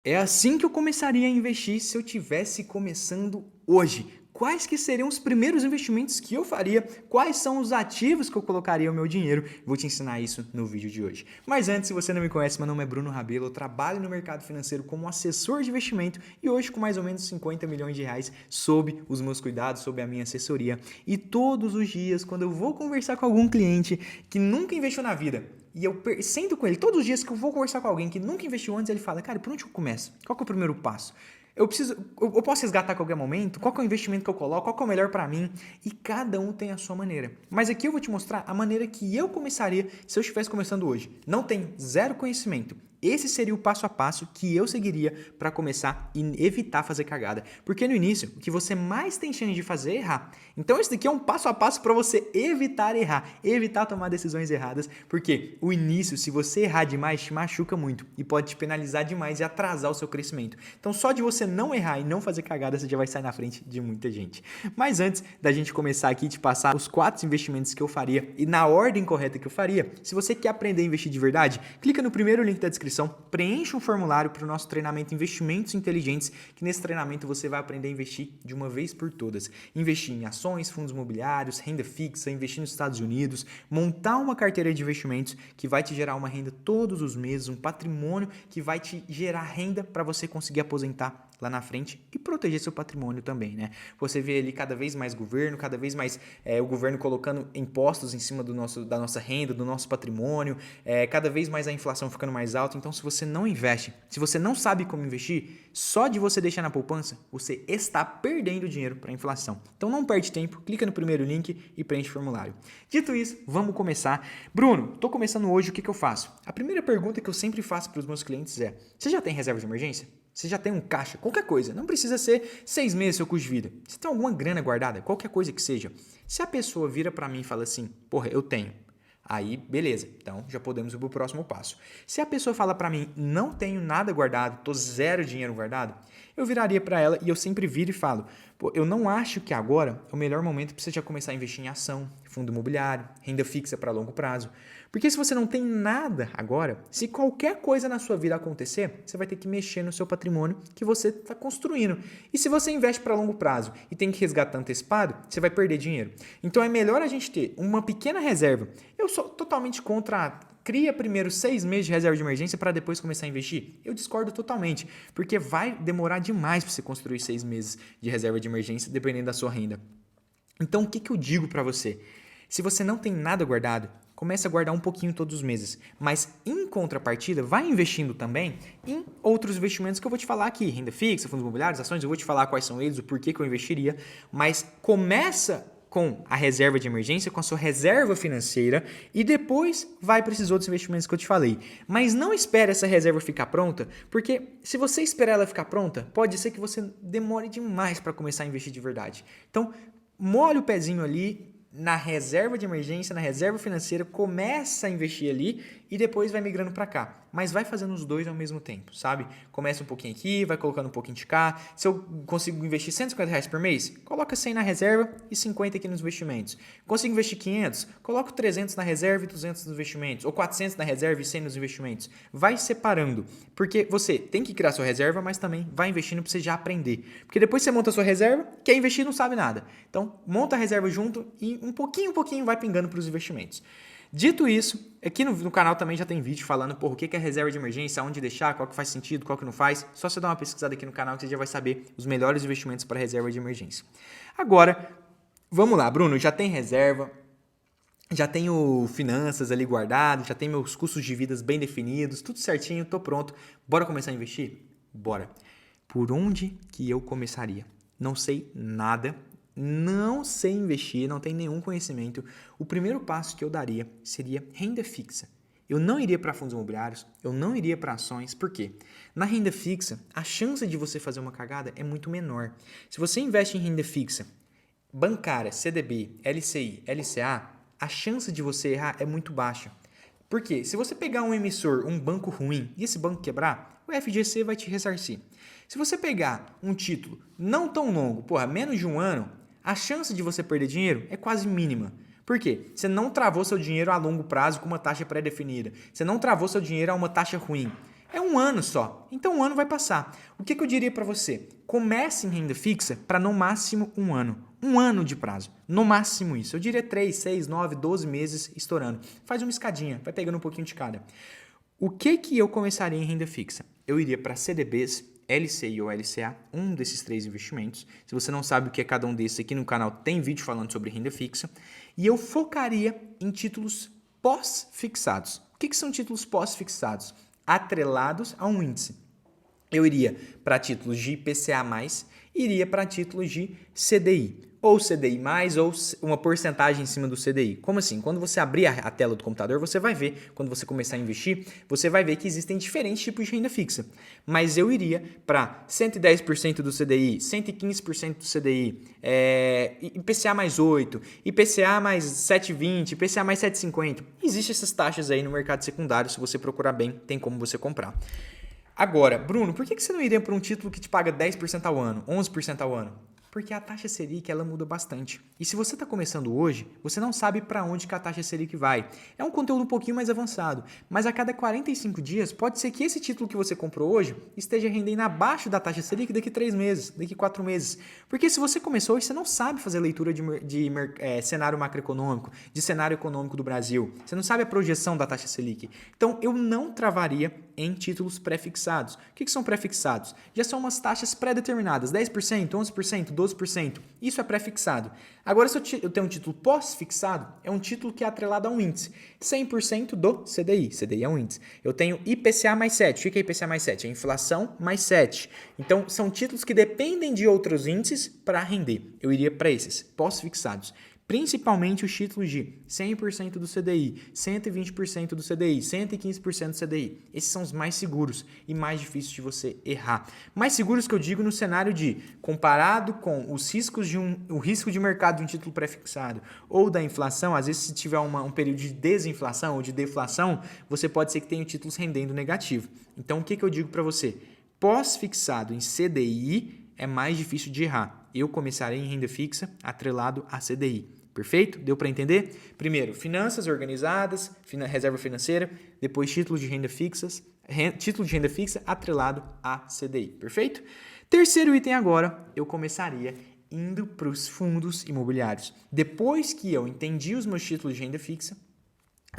É assim que eu começaria a investir se eu tivesse começando hoje. Quais que seriam os primeiros investimentos que eu faria? Quais são os ativos que eu colocaria o meu dinheiro? Vou te ensinar isso no vídeo de hoje. Mas antes, se você não me conhece, meu nome é Bruno Rabelo, eu trabalho no mercado financeiro como assessor de investimento e hoje com mais ou menos 50 milhões de reais sob os meus cuidados, sob a minha assessoria. E todos os dias, quando eu vou conversar com algum cliente que nunca investiu na vida, e eu sento com ele todos os dias que eu vou conversar com alguém que nunca investiu antes, ele fala, cara, por onde eu começo? Qual que é o primeiro passo? Eu posso resgatar a qualquer momento? Qual que é o investimento que eu coloco? Qual que é o melhor para mim? E cada um tem a sua maneira. Mas aqui eu vou te mostrar a maneira que eu começaria se eu estivesse começando hoje. Não tem zero conhecimento. Esse seria o passo a passo que eu seguiria para começar e evitar fazer cagada. Porque no início, o que você mais tem chance de fazer é errar. Então esse daqui é um passo a passo para você evitar errar, evitar tomar decisões erradas, porque o início, se você errar demais, te machuca muito e pode te penalizar demais e atrasar o seu crescimento. Então só de você não errar e não fazer cagada, você já vai sair na frente de muita gente. Mas antes da gente começar aqui e te passar os 4 investimentos que eu faria e na ordem correta que eu faria, se você quer aprender a investir de verdade, clica no primeiro link da descrição, preencha um formulário para o nosso treinamento Investimentos Inteligentes, que nesse treinamento você vai aprender a investir de uma vez por todas. Investir em ações, fundos imobiliários, renda fixa, investir nos Estados Unidos, montar uma carteira de investimentos que vai te gerar uma renda todos os meses, um patrimônio que vai te gerar renda para você conseguir aposentar lá na frente e proteger seu patrimônio também, né? Você vê ali cada vez mais governo, cada vez mais o governo colocando impostos em cima da nossa renda, do nosso patrimônio, cada vez mais a inflação ficando mais alta. Então, se você não investe, se você não sabe como investir, só de você deixar na poupança, você está perdendo dinheiro para a inflação. Então, não perde tempo, clica no primeiro link e preenche o formulário. Dito isso, vamos começar. Bruno, estou começando hoje, o que eu faço? A primeira pergunta que eu sempre faço para os meus clientes é: você já tem reserva de emergência? Você já tem um caixa, qualquer coisa, não precisa ser 6 meses seu custo de vida. Você tem alguma grana guardada, qualquer coisa que seja. Se a pessoa vira para mim e fala assim, porra, eu tenho. Aí, beleza, então já podemos ir para o próximo passo. Se a pessoa fala para mim, não tenho nada guardado, tô zero dinheiro guardado, eu viraria para ela e eu sempre viro e falo, pô, eu não acho que agora é o melhor momento para você já começar a investir em ação, fundo imobiliário, renda fixa para longo prazo. Porque se você não tem nada agora, se qualquer coisa na sua vida acontecer, você vai ter que mexer no seu patrimônio que você está construindo. E se você investe para longo prazo e tem que resgatar antecipado, você vai perder dinheiro. Então é melhor a gente ter uma pequena reserva. Eu sou totalmente contra cria primeiro 6 meses de reserva de emergência para depois começar a investir? Eu discordo totalmente, porque vai demorar demais para você construir 6 meses de reserva de emergência, dependendo da sua renda. Então, o que eu digo para você? Se você não tem nada guardado, comece a guardar um pouquinho todos os meses, mas em contrapartida, vai investindo também em outros investimentos que eu vou te falar aqui, renda fixa, fundos imobiliários, ações, eu vou te falar quais são eles, o porquê que eu investiria, mas começa com a reserva de emergência, com a sua reserva financeira e depois vai para esses outros investimentos que eu te falei. Mas não espere essa reserva ficar pronta, porque se você esperar ela ficar pronta, pode ser que você demore demais para começar a investir de verdade. Então, molha o pezinho ali na reserva de emergência, na reserva financeira, começa a investir ali e depois vai migrando para cá. Mas vai fazendo os dois ao mesmo tempo, sabe? Começa um pouquinho aqui, vai colocando um pouquinho de cá. Se eu consigo investir R$ 150 por mês, coloca 100 na reserva e 50 aqui nos investimentos. Consigo investir 500, coloco 300 na reserva e 200 nos investimentos. Ou 400 na reserva e 100 nos investimentos. Vai separando, porque você tem que criar sua reserva, mas também vai investindo para você já aprender. Porque depois você monta a sua reserva, quer investir não sabe nada. Então, monta a reserva junto e um pouquinho vai pingando para os investimentos. Dito isso, aqui no canal também já tem vídeo falando o que é reserva de emergência, onde deixar, qual que faz sentido, qual que não faz. Só você dar uma pesquisada aqui no canal que você já vai saber os melhores investimentos para reserva de emergência. Agora, vamos lá, Bruno, já tem reserva, já tenho finanças ali guardadas, já tenho meus custos de vida bem definidos, tudo certinho, tô pronto. Bora começar a investir? Bora. Por onde que eu começaria? Não sei nada. Não sei investir, não tenho nenhum conhecimento. O primeiro passo que eu daria seria renda fixa. Eu não iria para fundos imobiliários, eu não iria para ações, por quê? Na renda fixa, a chance de você fazer uma cagada é muito menor. Se você investe em renda fixa, bancária, CDB, LCI, LCA, a chance de você errar é muito baixa. Por quê? Se você pegar um emissor, um banco ruim, e esse banco quebrar, o FGC vai te ressarcir. Se você pegar um título não tão longo, menos de um ano, a chance de você perder dinheiro é quase mínima. Por quê? Você não travou seu dinheiro a longo prazo com uma taxa pré-definida. Você não travou seu dinheiro a uma taxa ruim. É um ano só, então um ano vai passar. O que eu diria para você? Comece em renda fixa para no máximo um ano. Um ano de prazo, no máximo isso. Eu diria 3, 6, 9, 12 meses estourando. Faz uma escadinha, vai pegando um pouquinho de cada. O que eu começaria em renda fixa? Eu iria para CDBs, LCI ou LCA, um desses 3 investimentos. Se você não sabe o que é cada um desses, aqui no canal tem vídeo falando sobre renda fixa. E eu focaria em títulos pós-fixados. O que são títulos pós-fixados? Atrelados a um índice. Eu iria para títulos de IPCA+, iria para títulos de CDI. Ou CDI+, ou uma porcentagem em cima do CDI. Como assim? Quando você abrir a tela do computador, você vai ver, quando você começar a investir, você vai ver que existem diferentes tipos de renda fixa. Mas eu iria para 110% do CDI, 115% do CDI, IPCA mais 8, IPCA mais 7,20, IPCA mais 7,50. Existem essas taxas aí no mercado secundário, se você procurar bem, tem como você comprar. Agora, Bruno, por que você não iria para um título que te paga 10% ao ano, 11% ao ano? Porque a taxa Selic ela muda bastante. E se você está começando hoje, você não sabe para onde que a taxa Selic vai. É um conteúdo um pouquinho mais avançado, mas a cada 45 dias pode ser que esse título que você comprou hoje esteja rendendo abaixo da taxa Selic daqui 3 meses, daqui 4 meses. Porque se você começou hoje, você não sabe fazer leitura de cenário macroeconômico, de cenário econômico do Brasil. Você não sabe a projeção da taxa Selic. Então, eu não travaria em títulos pré-fixados. O que são pré-fixados? Já são umas taxas pré-determinadas, 10%, 11%, 12%. Isso é pré-fixado. Agora, se eu tenho um título pós-fixado, é um título que é atrelado a um índice. 100% do CDI. CDI é um índice. Eu tenho IPCA mais 7. O que é IPCA mais 7? É inflação mais 7. Então, são títulos que dependem de outros índices para render. Eu iria para esses, pós-fixados. Principalmente os títulos de 100% do CDI, 120% do CDI, 115% do CDI. Esses são os mais seguros e mais difíceis de você errar. Mais seguros que eu digo no cenário de, comparado com os riscos o risco de mercado de um título pré-fixado ou da inflação, às vezes se tiver um período de desinflação ou de deflação, você pode ser que tenha títulos rendendo negativo. Então, o que eu digo para você? Pós-fixado em CDI é mais difícil de errar. Eu começarei em renda fixa atrelado a CDI. Perfeito? Deu para entender? Primeiro, finanças organizadas, reserva financeira, depois título de renda fixa atrelado a CDI. Perfeito? Terceiro item agora, eu começaria indo para os fundos imobiliários. Depois que eu entendi os meus títulos de renda fixa,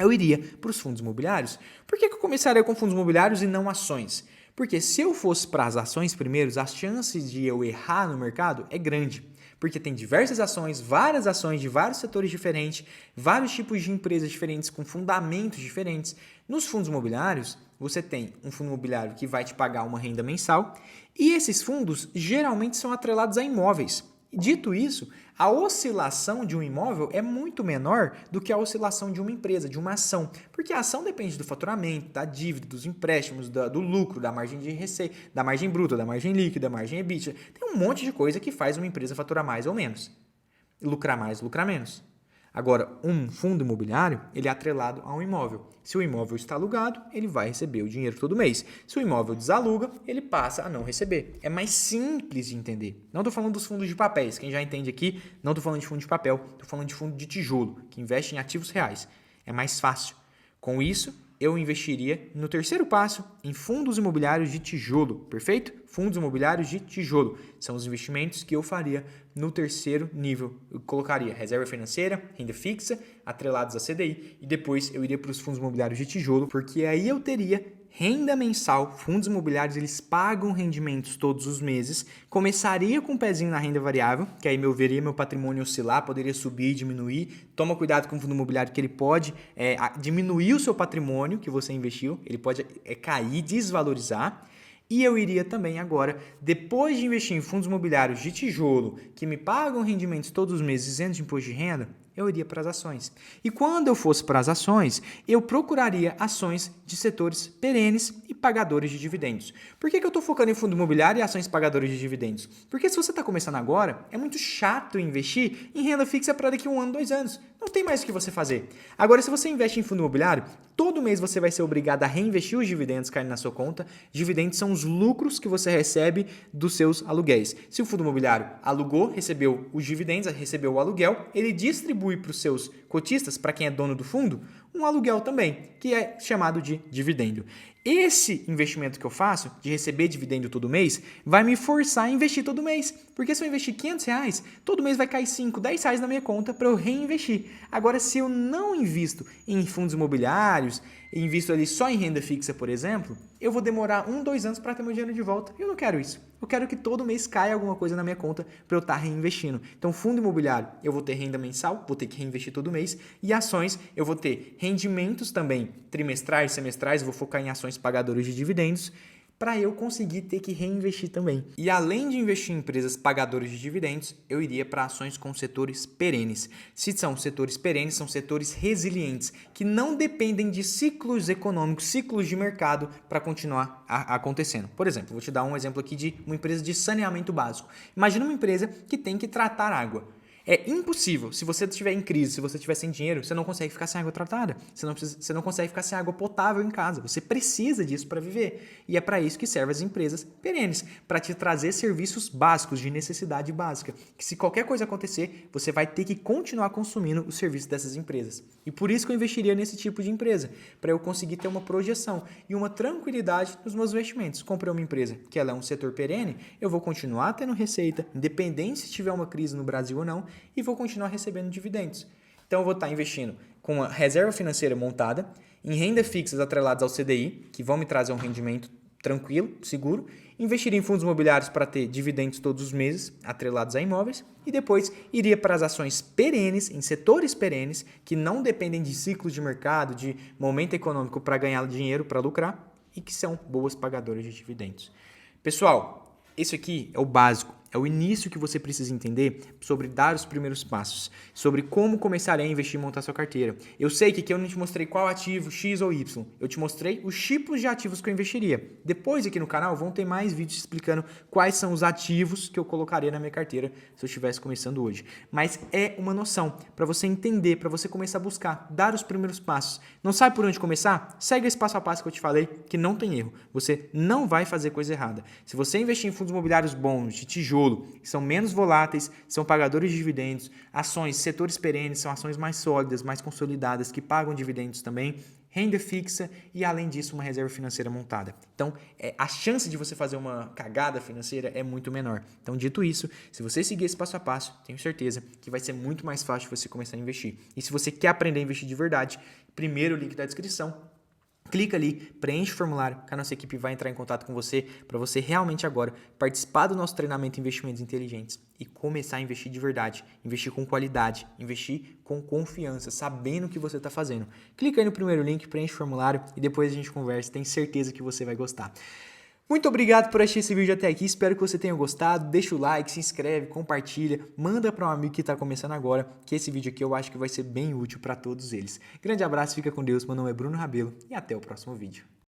eu iria para os fundos imobiliários. Por que eu começaria com fundos imobiliários e não ações? Porque se eu fosse para as ações primeiro, as chances de eu errar no mercado é grande. Porque tem diversas ações, várias ações de vários setores diferentes, vários tipos de empresas diferentes, com fundamentos diferentes. Nos fundos imobiliários, você tem um fundo imobiliário que vai te pagar uma renda mensal e esses fundos geralmente são atrelados a imóveis. Dito isso, a oscilação de um imóvel é muito menor do que a oscilação de uma empresa, de uma ação, porque a ação depende do faturamento, da dívida, dos empréstimos, do lucro, da margem de receita, da margem bruta, da margem líquida, da margem EBITDA. Tem um monte de coisa que faz uma empresa faturar mais ou menos, lucrar mais, lucrar menos. Agora, um fundo imobiliário, ele é atrelado a um imóvel. Se o imóvel está alugado, ele vai receber o dinheiro todo mês. Se o imóvel desaluga, ele passa a não receber. É mais simples de entender. Não estou falando dos fundos de papéis. Quem já entende aqui, não estou falando de fundo de papel. Estou falando de fundo de tijolo, que investe em ativos reais. É mais fácil. Com isso, eu investiria no terceiro passo em fundos imobiliários de tijolo, perfeito? Fundos imobiliários de tijolo são os investimentos que eu faria no terceiro nível. Eu colocaria reserva financeira, renda fixa, atrelados a CDI e depois eu iria para os fundos imobiliários de tijolo, porque aí eu teria renda mensal. Fundos imobiliários, eles pagam rendimentos todos os meses. Começaria com um pezinho na renda variável, que aí eu veria meu patrimônio oscilar, poderia subir e diminuir. Toma cuidado com o fundo imobiliário, que ele pode diminuir o seu patrimônio que você investiu, ele pode cair, desvalorizar. E eu iria também agora, depois de investir em fundos imobiliários de tijolo, que me pagam rendimentos todos os meses isento de imposto de renda, eu iria para as ações. E quando eu fosse para as ações, eu procuraria ações de setores perenes e pagadores de dividendos. Por que eu estou focando em fundo imobiliário e ações pagadoras de dividendos? Porque se você está começando agora, é muito chato investir em renda fixa para daqui a 1 ano, 2 anos. Não tem mais o que você fazer. Agora, se você investe em fundo imobiliário, todo mês você vai ser obrigado a reinvestir os dividendos caindo na sua conta. Dividendos são os lucros que você recebe dos seus aluguéis. Se o fundo imobiliário alugou, recebeu os dividendos, recebeu o aluguel, ele distribui para os seus cotistas, para quem é dono do fundo, um aluguel também, que é chamado de dividendo. Esse investimento que eu faço, de receber dividendo todo mês, vai me forçar a investir todo mês. Porque se eu investir R$ 500, todo mês vai cair 5, R$ 10 na minha conta para eu reinvestir. Agora, se eu não invisto em fundos imobiliários, invisto ali só em renda fixa, por exemplo, eu vou demorar 1, 2 anos para ter meu dinheiro de volta. Eu não quero isso. Eu quero que todo mês caia alguma coisa na minha conta para eu estar reinvestindo. Então, fundo imobiliário, eu vou ter renda mensal, vou ter que reinvestir todo mês. E ações, eu vou ter rendimentos também trimestrais, semestrais, vou focar em ações pagadoras de dividendos, para eu conseguir ter que reinvestir também. E além de investir em empresas pagadoras de dividendos, eu iria para ações com setores perenes. Se são setores perenes, são setores resilientes, que não dependem de ciclos econômicos, ciclos de mercado para continuar acontecendo. Por exemplo, vou te dar um exemplo aqui de uma empresa de saneamento básico. Imagina uma empresa que tem que tratar água. É impossível, se você estiver em crise, se você estiver sem dinheiro, você não consegue ficar sem água tratada, você não consegue ficar sem água potável em casa, você precisa disso para viver. E é para isso que servem as empresas perenes, para te trazer serviços básicos, de necessidade básica, que se qualquer coisa acontecer, você vai ter que continuar consumindo os serviços dessas empresas. E por isso que eu investiria nesse tipo de empresa, para eu conseguir ter uma projeção e uma tranquilidade nos meus investimentos. Comprei uma empresa que ela é um setor perene, eu vou continuar tendo receita, independente se tiver uma crise no Brasil ou não, e vou continuar recebendo dividendos. Então, eu vou estar investindo com a reserva financeira montada, em renda fixas atreladas ao CDI, que vão me trazer um rendimento tranquilo, seguro, investir em fundos imobiliários para ter dividendos todos os meses, atrelados a imóveis, e depois iria para as ações perenes, em setores perenes, que não dependem de ciclos de mercado, de momento econômico para ganhar dinheiro, para lucrar, e que são boas pagadoras de dividendos. Pessoal, isso aqui é o básico. É o início que você precisa entender sobre dar os primeiros passos, sobre como começar a investir e montar sua carteira. Eu sei que aqui eu não te mostrei qual ativo, X ou Y. Eu te mostrei os tipos de ativos que eu investiria. Depois aqui no canal vão ter mais vídeos explicando quais são os ativos que eu colocaria na minha carteira se eu estivesse começando hoje. Mas é uma noção para você entender, para você começar a buscar, dar os primeiros passos. Não sabe por onde começar? Segue esse passo a passo que eu te falei, que não tem erro. Você não vai fazer coisa errada. Se você investir em fundos imobiliários bons, de tijolo, que são menos voláteis, são pagadores de dividendos, ações, setores perenes, são ações mais sólidas, mais consolidadas, que pagam dividendos também, renda fixa e, além disso, uma reserva financeira montada. Então, a chance de você fazer uma cagada financeira é muito menor. Então, dito isso, se você seguir esse passo a passo, tenho certeza que vai ser muito mais fácil você começar a investir. E se você quer aprender a investir de verdade, primeiro o link da descrição. Clica ali, preenche o formulário, que a nossa equipe vai entrar em contato com você para você realmente agora participar do nosso treinamento Investimentos Inteligentes e começar a investir de verdade, investir com qualidade, investir com confiança, sabendo o que você está fazendo. Clica aí no primeiro link, preenche o formulário e depois a gente conversa, tenho certeza que você vai gostar. Muito obrigado por assistir esse vídeo até aqui, espero que você tenha gostado, deixa o like, se inscreve, compartilha, manda para um amigo que está começando agora, que esse vídeo aqui eu acho que vai ser bem útil para todos eles. Grande abraço, fica com Deus, meu nome é Bruno Rabelo e até o próximo vídeo.